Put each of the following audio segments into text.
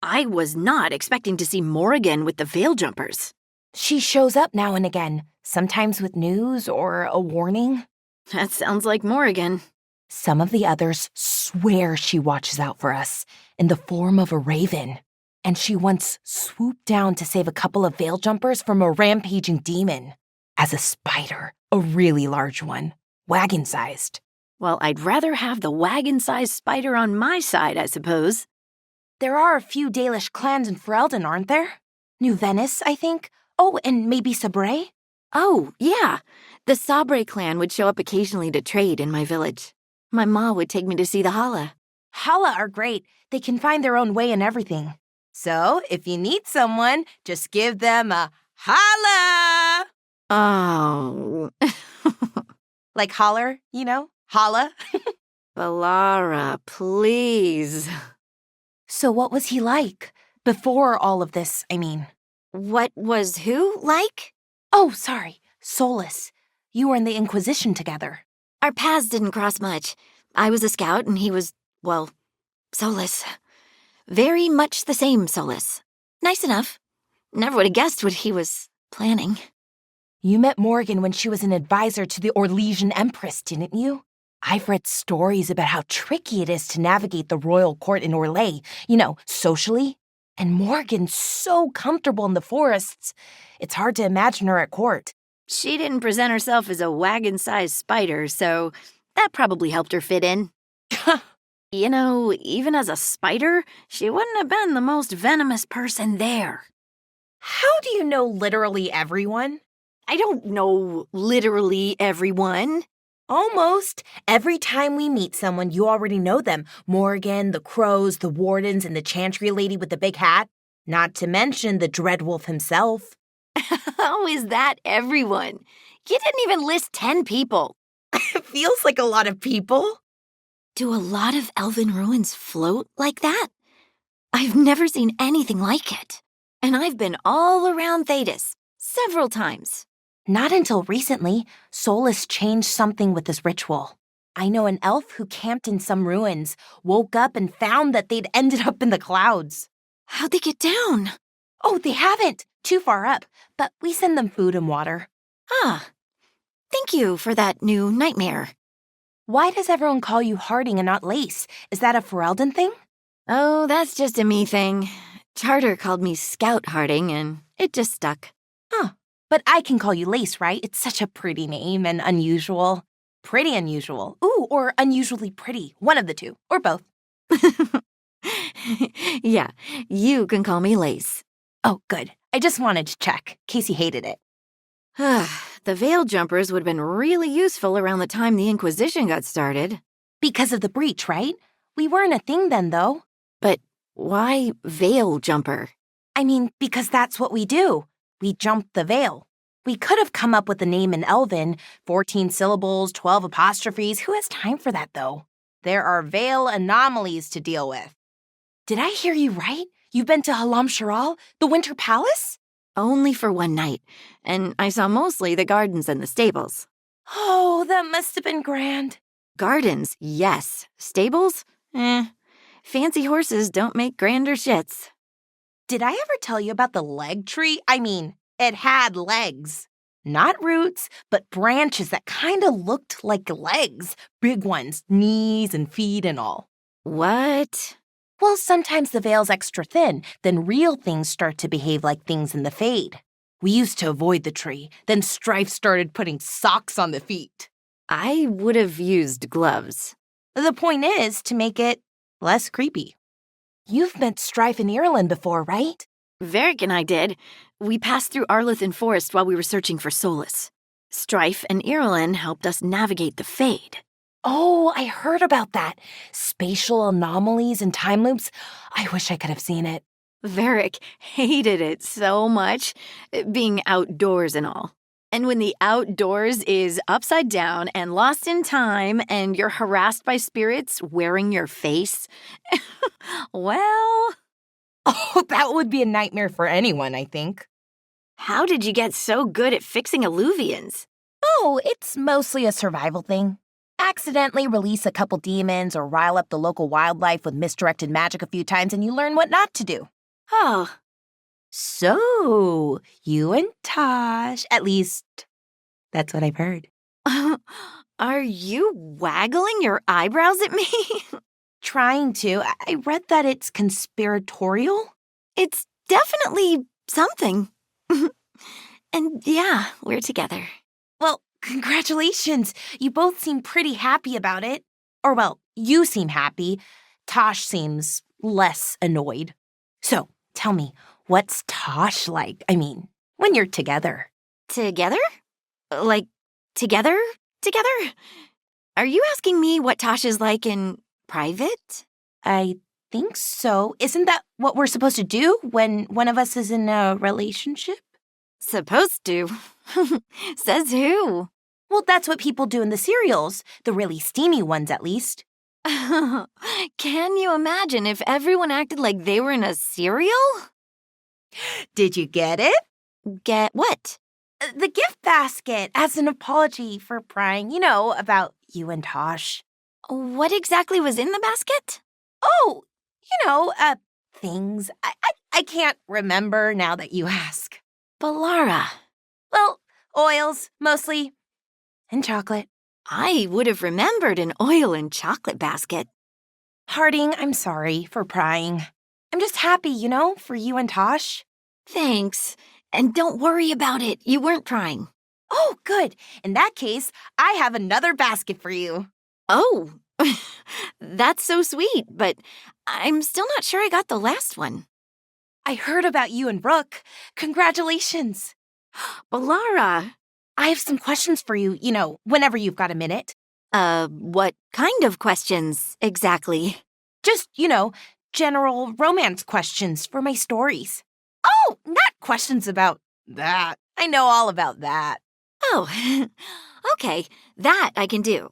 I was not expecting to see Morrigan with the Veil Jumpers. She shows up now and again, sometimes with news or a warning. That sounds like Morrigan. Some of the others swear she watches out for us in the form of a raven. And she once swooped down to save a couple of Veil Jumpers from a rampaging demon. As a spider, a really large one, wagon-sized. Well, I'd rather have the wagon-sized spider on my side, I suppose. There are a few dalish clans in Ferelden, aren't there? New Venice, I think. Oh, and maybe Sabre? Oh, yeah. The Sabre clan would show up occasionally to trade in my village. My ma would take me to see the Hala. Hala are great. They can find their own way in everything. So, if you need someone, just give them a holla! Oh. Like holler, you know? Holla. Bellara, please. So what was he like? Before all of this, I mean. What was who like? Oh, sorry. Solas. You were in the Inquisition together. Our paths didn't cross much. I was a scout and he was, well, Solas. Very much the same Solas. Nice enough. Never would have guessed what he was planning. You met Morrigan when she was an advisor to the Orlesian Empress, didn't you? I've read stories about how tricky it is to navigate the royal court in Orlais, you know, socially. And Morrigan's so comfortable in the forests, it's hard to imagine her at court. She didn't present herself as a wagon-sized spider, so that probably helped her fit in. You know, even as a spider, she wouldn't have been the most venomous person there. How do you know literally everyone? I don't know literally everyone. Almost. Every time we meet someone, you already know them. Morrigan, the crows, the wardens, and the chantry lady with the big hat. Not to mention the Dreadwolf himself. How is that everyone? You didn't even list 10 people. It feels like a lot of people. Do a lot of elven ruins float like that? I've never seen anything like it. And I've been all around Thedas several times. Not until recently, Solas changed something with this ritual. I know an elf who camped in some ruins, woke up and found that they'd ended up in the clouds. How'd they get down? Oh, they haven't. Too far up, but we send them food and water. Ah, thank you for that new nightmare. Why does everyone call you Harding and not Lace? Is that a Ferelden thing? Oh, that's just a me thing. Charter called me Scout Harding, and it just stuck. Huh. But I can call you Lace, right? It's such a pretty name and unusual. Pretty unusual. Ooh, or unusually pretty. One of the two, or both. Yeah, you can call me Lace. Oh, good. I just wanted to check, in case you hated it. The Veil Jumpers would have been really useful around the time the Inquisition got started. Because of the breach, right? We weren't a thing then, though. But why Veil Jumper? I mean, because that's what we do. We jump the veil. We could have come up with a name in Elven, 14 syllables, 12 apostrophes. Who has time for that, though? There are veil anomalies to deal with. Did I hear you right? You've been to Halam Sharal, the Winter Palace? Only for one night, and I saw mostly the gardens and the stables. Oh, that must have been grand. Gardens, yes. Stables? Fancy horses don't make grander shits. Did I ever tell you about the leg tree? I mean, it had legs. Not roots, but branches that kind of looked like legs. Big ones, knees and feet and all. What? Well, sometimes the veil's extra thin, then real things start to behave like things in the Fade. We used to avoid the tree, then Strife started putting socks on the feet. I would have used gloves. The point is to make it less creepy. You've met Strife in Ireland before, right? Varric and I did. We passed through Arlothan Forest while we were searching for Solas. Strife and Ireland helped us navigate the Fade. Oh, I heard about that. Spatial anomalies and time loops. I wish I could have seen it. Varric hated it so much, being outdoors and all. And when the outdoors is upside down and lost in time and you're harassed by spirits wearing your face, well... Oh, that would be a nightmare for anyone, I think. How did you get so good at fixing illuvians? Oh, it's mostly a survival thing. Accidentally release a couple demons or rile up the local wildlife with misdirected magic a few times and you learn what not to do. Oh, So, you and Tosh, at least that's what I've heard. are you waggling your eyebrows at me? Trying to. I read that it's conspiratorial. It's definitely something. And yeah, we're together. Well, congratulations. You both seem pretty happy about it. Or, well, you seem happy. Tosh seems less annoyed. So, tell me, what's Tosh like? I mean, when you're together. Together? Like, together? Together? Are you asking me what Tosh is like in private? I think so. Isn't that what we're supposed to do when one of us is in a relationship? Supposed to. Says who? Well, that's what people do in the serials, the really steamy ones at least. Can you imagine if everyone acted like they were in a serial? Did you get it? Get what? The gift basket as an apology for prying, about you and Tosh. What exactly was in the basket? Oh, things. I can't remember now that you ask. Bellara. Well, oils, mostly, and chocolate. I would have remembered an oil and chocolate basket. Harding, I'm sorry for prying. I'm just happy, for you and Tosh. Thanks. And don't worry about it. You weren't prying. Oh, good. In that case, I have another basket for you. Oh, that's so sweet, but I'm still not sure I got the last one. I heard about you and Brooke. Congratulations. Bellara. I have some questions for you, whenever you've got a minute. What kind of questions exactly? Just, general romance questions for my stories. Oh, not questions about that. I know all about that. Oh, okay. That I can do.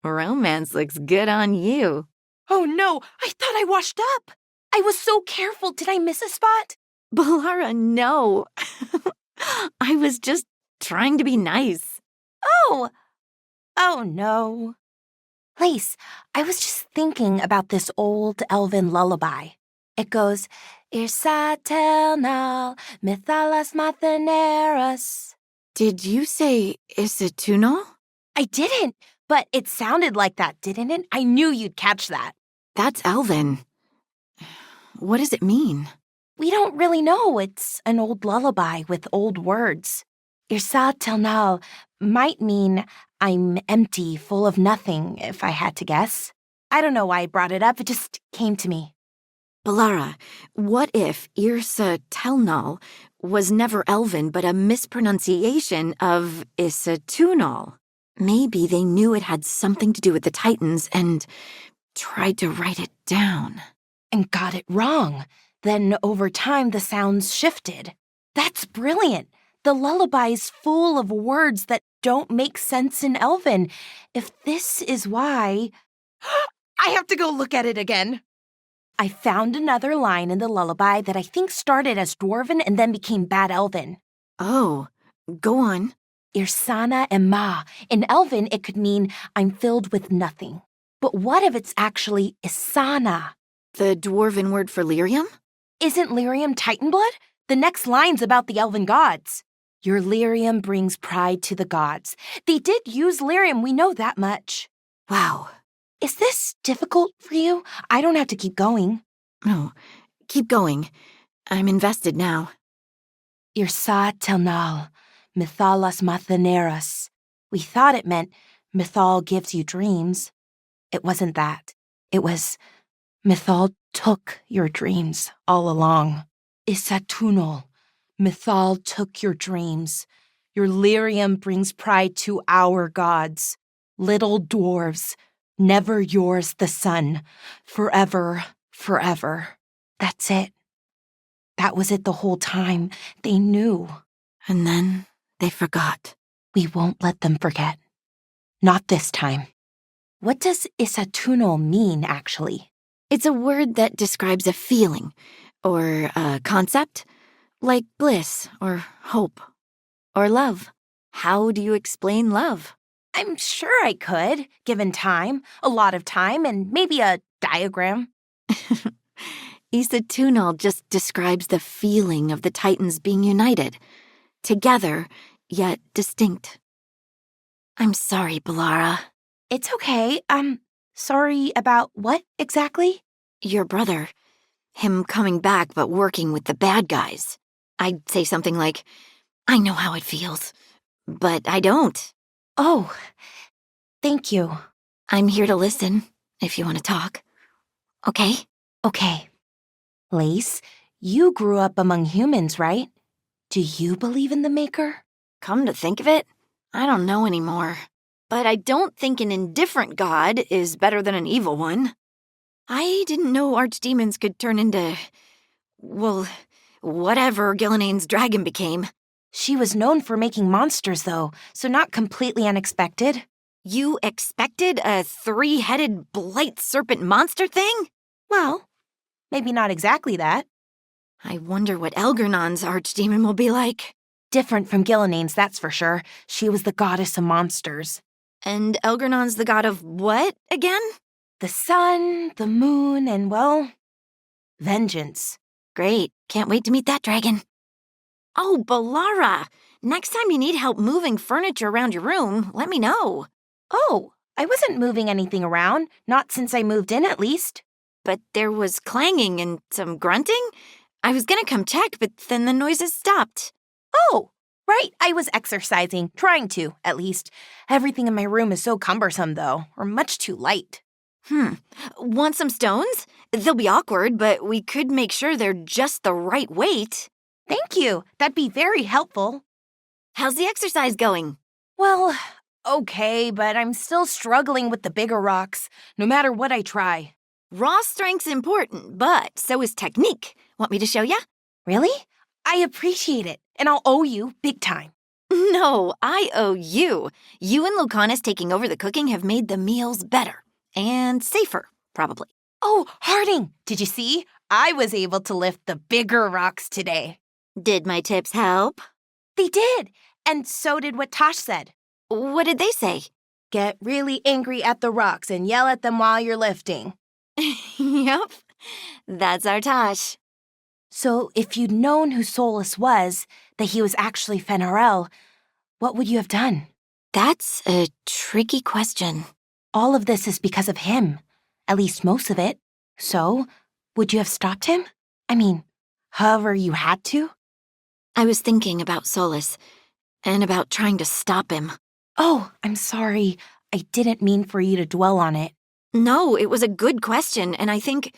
Romance looks good on you. Oh, no. I thought I washed up. I was so careful. Did I miss a spot? Bellara, no. I was just trying to be nice. Oh no. Lace, I was just thinking about this old elven lullaby. It goes, Irsa telnal, mithalas matheneras. Did you say Isatuno? I didn't, but it sounded like that, didn't it? I knew you'd catch that. That's elven. What does it mean? We don't really know. It's an old lullaby with old words. Irsa telnal might mean I'm empty, full of nothing, if I had to guess. I don't know why I brought it up. It just came to me. Bellara, what if Irsa Telnal was never elven but a mispronunciation of Isatunal? Maybe they knew it had something to do with the Titans and tried to write it down. And got it wrong. Then over time, the sounds shifted. That's brilliant. The lullaby's full of words that don't make sense in Elven. If this is why... I have to go look at it again. I found another line in the lullaby that I think started as Dwarven and then became Bad Elven. Oh, go on. Irsana Emma. In Elven, it could mean I'm filled with nothing. But what if it's actually Isana? The Dwarven word for lyrium? Isn't lyrium Titan blood? The next line's about the elven gods. Your lyrium brings pride to the gods. They did use lyrium, we know that much. Wow. Is this difficult for you? I don't have to keep going. No, keep going. I'm invested now. Irsa telnal, mithalas matheneras. We thought it meant Mythal gives you dreams. It wasn't that. It was Mythal took your dreams all along. Isatunal. Mythal took your dreams. Your lyrium brings pride to our gods. Little dwarves, never yours the sun. Forever, forever. That's it. That was it the whole time. They knew. And then they forgot. We won't let them forget. Not this time. What does Isatunal mean, actually? It's a word that describes a feeling or a concept, like bliss or hope or love. How do you explain love? I'm sure I could, given time, a lot of time, and maybe a diagram. Isatunal just describes the feeling of the Titans being united, together, yet distinct. I'm sorry, Bellara. It's okay. Sorry about what exactly? Your brother. Him coming back but working with the bad guys. I'd say something like, I know how it feels, but I don't. Oh, thank you. I'm here to listen, if you want to talk. Okay? Okay. Lace, you grew up among humans, right? Do you believe in the Maker? Come to think of it, I don't know anymore. But I don't think an indifferent god is better than an evil one. I didn't know archdemons could turn into, well, whatever Gilnena's dragon became. She was known for making monsters, though, so not completely unexpected. You expected a 3-headed blight serpent monster thing? Well, maybe not exactly that. I wonder what Elgernon's archdemon will be like. Different from Gilnena's, that's for sure. She was the goddess of monsters. And Elgernon's the god of what, again? The sun, the moon, and, well, vengeance. Great. Can't wait to meet that dragon. Oh, Bellara! Next time you need help moving furniture around your room, let me know. Oh, I wasn't moving anything around. Not since I moved in, at least. But there was clanging and some grunting. I was gonna come check, but then the noises stopped. Oh, right. I was exercising. Trying to, at least. Everything in my room is so cumbersome, though, or much too light. Want some stones? They'll be awkward, but we could make sure they're just the right weight. Thank you. That'd be very helpful. How's the exercise going? Well, okay, but I'm still struggling with the bigger rocks, no matter what I try. Raw strength's important, but so is technique. Want me to show ya? Really? I appreciate it, and I'll owe you big time. No, I owe you. You and Lucanus taking over the cooking have made the meals better. And safer, probably. Oh, Harding, did you see? I was able to lift the bigger rocks today. Did my tips help? They did, and so did what Tosh said. What did they say? Get really angry at the rocks and yell at them while you're lifting. Yep, that's our Tosh. So if you'd known who Solas was, that he was actually Fenarel, what would you have done? That's a tricky question. All of this is because of him, at least most of it. So, would you have stopped him? I mean, however you had to? I was thinking about Solas, and about trying to stop him. Oh, I'm sorry. I didn't mean for you to dwell on it. No, it was a good question, and I think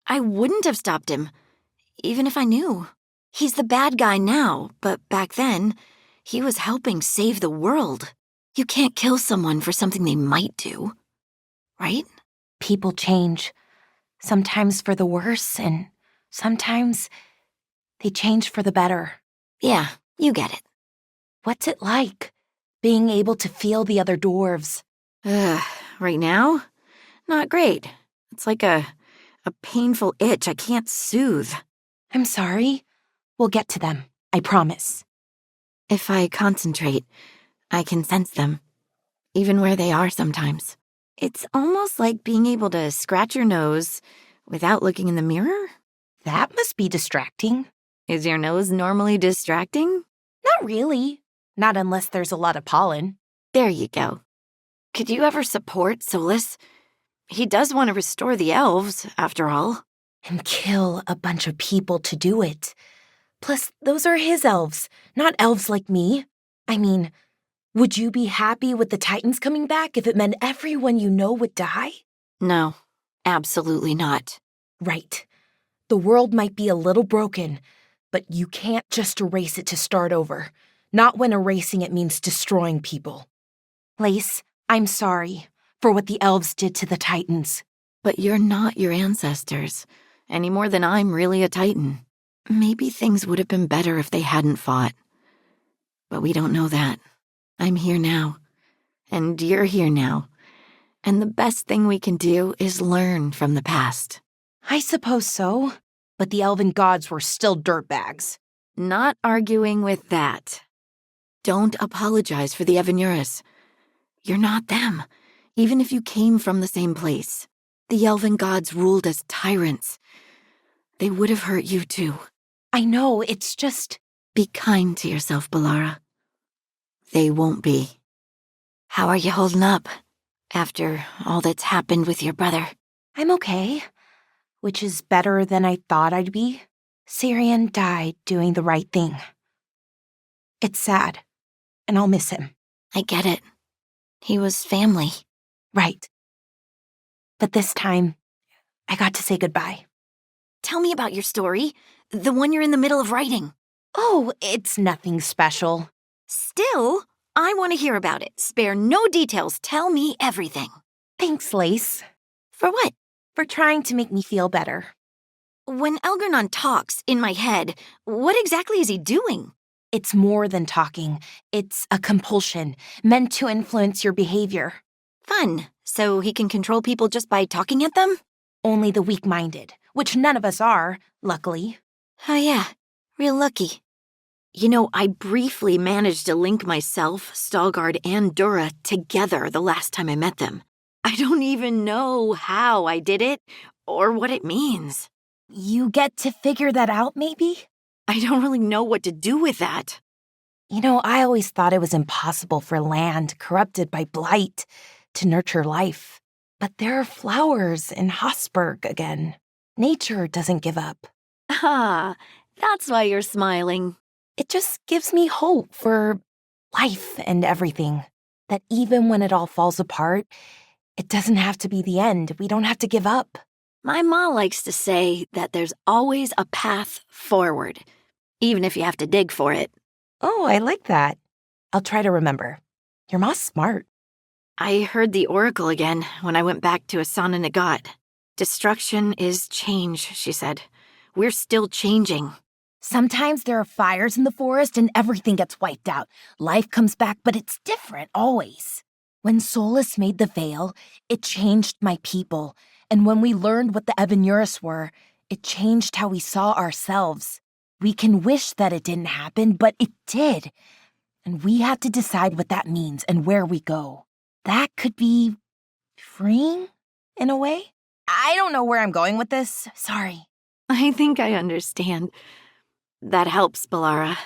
I wouldn't have stopped him, even if I knew. He's the bad guy now, but back then, he was helping save the world. You can't kill someone for something they might do, right? People change, sometimes for the worse, and sometimes they change for the better. Yeah, you get it. What's it like, being able to feel the other dwarves? Right now? Not great. It's like a painful itch I can't soothe. I'm sorry. We'll get to them, I promise. If I concentrate, I can sense them, even where they are sometimes. It's almost like being able to scratch your nose without looking in the mirror. That must be distracting. Is your nose normally distracting? Not really. Not unless there's a lot of pollen. There you go. Could you ever support Solas? He does want to restore the elves, after all. And kill a bunch of people to do it. Plus, those are his elves, not elves like me. I mean, would you be happy with the Titans coming back if it meant everyone you know would die? No, absolutely not. Right. The world might be a little broken, but you can't just erase it to start over. Not when erasing it means destroying people. Lace, I'm sorry for what the elves did to the Titans. But you're not your ancestors, any more than I'm really a Titan. Maybe things would have been better if they hadn't fought. But we don't know that. I'm here now, and you're here now. And the best thing we can do is learn from the past. I suppose so, but the elven gods were still dirtbags. Not arguing with that. Don't apologize for the Evanuris. You're not them, even if you came from the same place. The elven gods ruled as tyrants. They would have hurt you too. I know, it's just... Be kind to yourself, Bellara. They won't be. How are you holding up, after all that's happened with your brother? I'm okay, which is better than I thought I'd be. Syrian died doing the right thing. It's sad, and I'll miss him. I get it. He was family. Right. But this time, I got to say goodbye. Tell me about your story, the one you're in the middle of writing. Oh, it's nothing special. Still, I want to hear about it. Spare no details. Tell me everything. Thanks, Lace. For what? For trying to make me feel better. When Elgernon talks in my head, what exactly is he doing? It's more than talking. It's a compulsion, meant to influence your behavior. Fun. So he can control people just by talking at them? Only the weak-minded, which none of us are, luckily. Oh yeah, real lucky. You know, I briefly managed to link myself, Stalgard, and Dura together the last time I met them. I don't even know how I did it, or what it means. You get to figure that out, maybe? I don't really know what to do with that. You know, I always thought it was impossible for land corrupted by blight to nurture life. But there are flowers in Hosberg again. Nature doesn't give up. Ah, that's why you're smiling. It just gives me hope for life and everything. That even when it all falls apart, it doesn't have to be the end. We don't have to give up. My ma likes to say that there's always a path forward, even if you have to dig for it. Oh, I like that. I'll try to remember. Your ma's smart. I heard the oracle again when I went back to Asana Nagat. Destruction is change, she said. We're still changing. Sometimes there are fires in the forest and everything gets wiped out. Life comes back, but it's different always. When Solas made the veil, it changed my people. And when we learned what the Evanuris were, it changed how we saw ourselves. We can wish that it didn't happen, but it did. And we have to decide what that means and where we go. That could be freeing, in a way. I don't know where I'm going with this. Sorry. I think I understand. That helps, Bellara.